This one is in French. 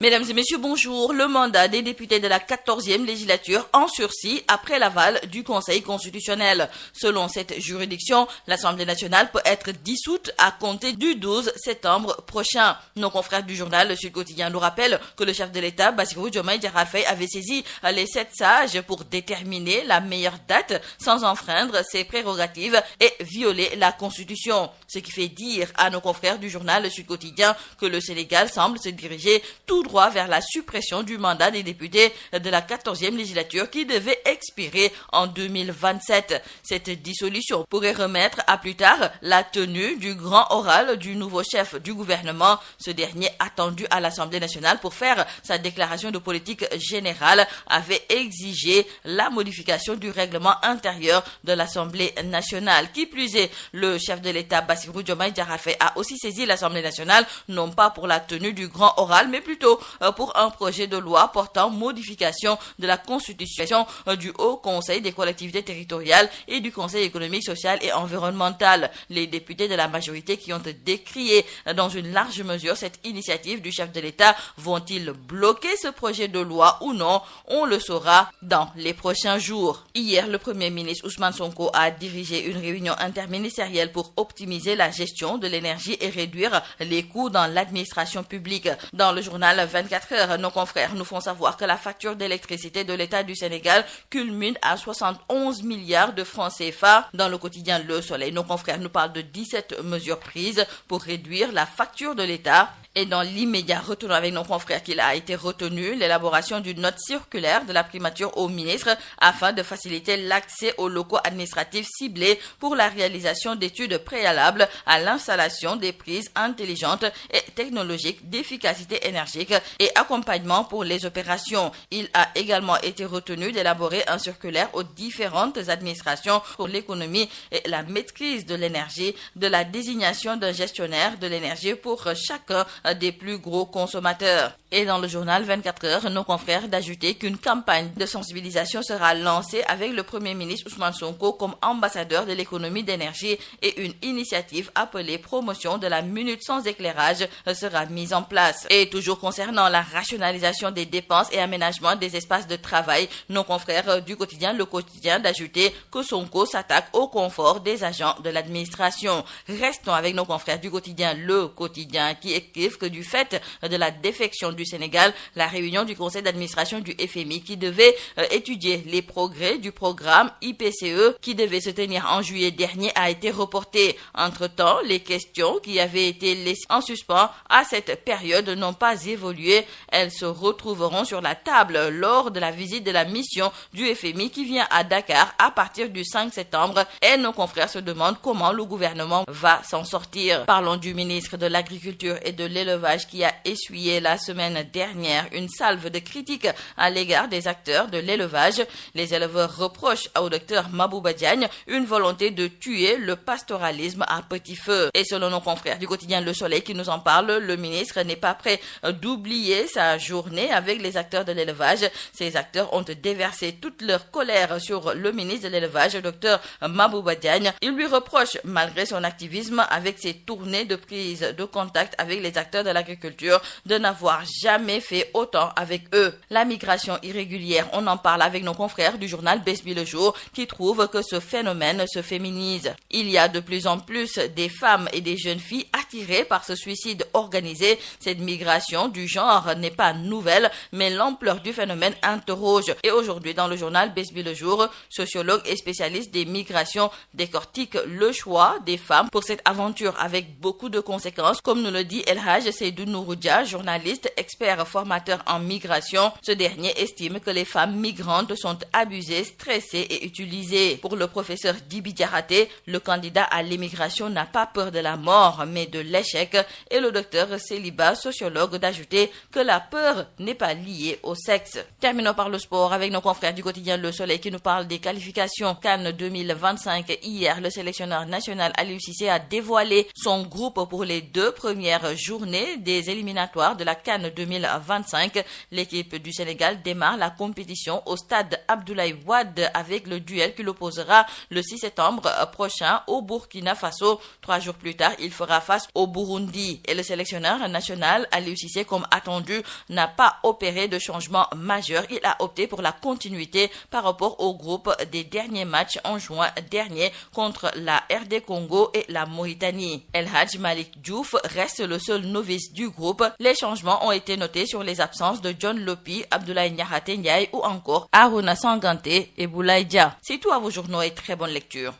Mesdames et messieurs, bonjour. Le mandat des députés de la 14e législature en sursis après l'aval du Conseil constitutionnel. Selon cette juridiction, l'Assemblée nationale peut être dissoute à compter du 12 septembre prochain. Nos confrères du journal Le Sud Quotidien nous rappellent que le chef de l'État, Bassirou Diomaye Diakhar Faye, avait saisi les 7 sages pour déterminer la meilleure date sans enfreindre ses prérogatives et violer la Constitution. Ce qui fait dire à nos confrères du journal Le Sud Quotidien que le Sénégal semble se diriger tout droit vers la suppression du mandat des députés de la 14e législature qui devait expirer en 2027. Cette dissolution pourrait remettre à plus tard la tenue du grand oral du nouveau chef du gouvernement, ce dernier attendu à l'Assemblée nationale pour faire sa déclaration de politique générale, avait exigé la modification du règlement intérieur de l'Assemblée nationale. Qui plus est, le chef de l'État, Bassirou Diomaye Diakhar Faye, a aussi saisi l'Assemblée nationale, non pas pour la tenue du grand oral, mais plutôt pour un projet de loi portant modification de la constitution du Haut Conseil des collectivités territoriales et du Conseil économique, social et environnemental. Les députés de la majorité qui ont décrié dans une large mesure cette initiative du chef de l'État vont-ils bloquer ce projet de loi ou non? On le saura dans les prochains jours. Hier, le Premier ministre Ousmane Sonko a dirigé une réunion interministérielle pour optimiser la gestion de l'énergie et réduire les coûts dans l'administration publique. Dans le journal 24 heures, nos confrères nous font savoir que la facture d'électricité de l'État du Sénégal culmine à 71 milliards de francs CFA. Dans le quotidien Le Soleil, nos confrères nous parlent de 17 mesures prises pour réduire la facture de l'État. Et dans l'immédiat, retournons avec nos confrères qu'il a été retenu l'élaboration d'une note circulaire de la primature au ministre afin de faciliter l'accès aux locaux administratifs ciblés pour la réalisation d'études préalables à l'installation des prises intelligentes et technologiques d'efficacité énergique et accompagnement pour les opérations. Il a également été retenu d'élaborer un circulaire aux différentes administrations pour l'économie et la maîtrise de l'énergie, de la désignation d'un gestionnaire de l'énergie pour chacun des plus gros consommateurs. Et dans le journal 24 heures, nos confrères d'ajouter qu'une campagne de sensibilisation sera lancée avec le Premier ministre Ousmane Sonko comme ambassadeur de l'économie d'énergie et une initiative appelée promotion de la minute sans éclairage sera mise en place. Et toujours concernant la rationalisation des dépenses et aménagement des espaces de travail, nos confrères du quotidien Le Quotidien d'ajouter que Sonko s'attaque au confort des agents de l'administration. Restons avec nos confrères du quotidien Le Quotidien qui écrivent que du fait de la défection du Sénégal, la réunion du conseil d'administration du FMI qui devait étudier les progrès du programme IPCE qui devait se tenir en juillet dernier a été reportée. Entre-temps, les questions qui avaient été laissées en suspens à cette période n'ont pas évolué. Elles se retrouveront sur la table lors de la visite de la mission du FMI qui vient à Dakar à partir du 5 septembre et nos confrères se demandent comment le gouvernement va s'en sortir. Parlons du ministre de l'Agriculture et de l'Élevage qui a essuyé la semaine dernière une salve de critiques à l'égard des acteurs de l'élevage. Les éleveurs reprochent au docteur Mabouba Diagne une volonté de tuer le pastoralisme à petit feu. Et selon nos confrères du quotidien Le Soleil qui nous en parle, le ministre n'est pas prêt d'oublier sa journée avec les acteurs de l'élevage. Ces acteurs ont déversé toute leur colère sur le ministre de l'Élevage, le docteur Mabouba Diagne. Ils lui reprochent, malgré son activisme avec ses tournées de prise de contact avec les acteurs de l'agriculture, de n'avoir jamais fait autant avec eux. La migration irrégulière, on en parle avec nos confrères du journal Besbi le Jour qui trouvent que ce phénomène se féminise. Il y a de plus en plus des femmes et des jeunes filles attirées par ce suicide organisé. Cette migration du genre n'est pas nouvelle, mais l'ampleur du phénomène interroge. Et aujourd'hui, dans le journal Besbi le Jour, sociologue et spécialiste des migrations décortique le choix des femmes pour cette aventure avec beaucoup de conséquences, comme nous le dit El Hadj Seydou Nouroudia, journaliste, expert, formateur en migration. Ce dernier estime que les femmes migrantes sont abusées, stressées et utilisées. Pour le professeur Dibi Diakhaté, le candidat à l'immigration n'a pas peur de la mort, mais de l'échec. Et le docteur Céliba, sociologue, d'ajouter que la peur n'est pas liée au sexe. Terminons par le sport avec nos confrères du quotidien Le Soleil qui nous parlent des qualifications CAN 2025. Hier, le sélectionneur national Aliou Cissé a dévoilé son groupe pour les 2 premières journées des éliminatoires de la CAN 2025. L'équipe du Sénégal démarre la compétition au stade Abdoulaye Wade avec le duel qui l'opposera le 6 septembre prochain au Burkina Faso. 3 jours plus tard, il fera face au Burundi. Et le sélectionneur national Aliou Cissé, comme attendu, n'a pas opéré de changement majeur. Il a opté pour la continuité par rapport au groupe des derniers matchs en juin dernier contre la RD Congo et la Mauritanie. El Hadj Malick Diouf reste le seul novice du groupe. Les changements ont été notés sur les absences de John Lopi, Abdoulaye Niakhaté Ndiaye ou encore Harouna Sanganté et Boulaye Dia. C'est tout à vos journaux et très bonne lecture.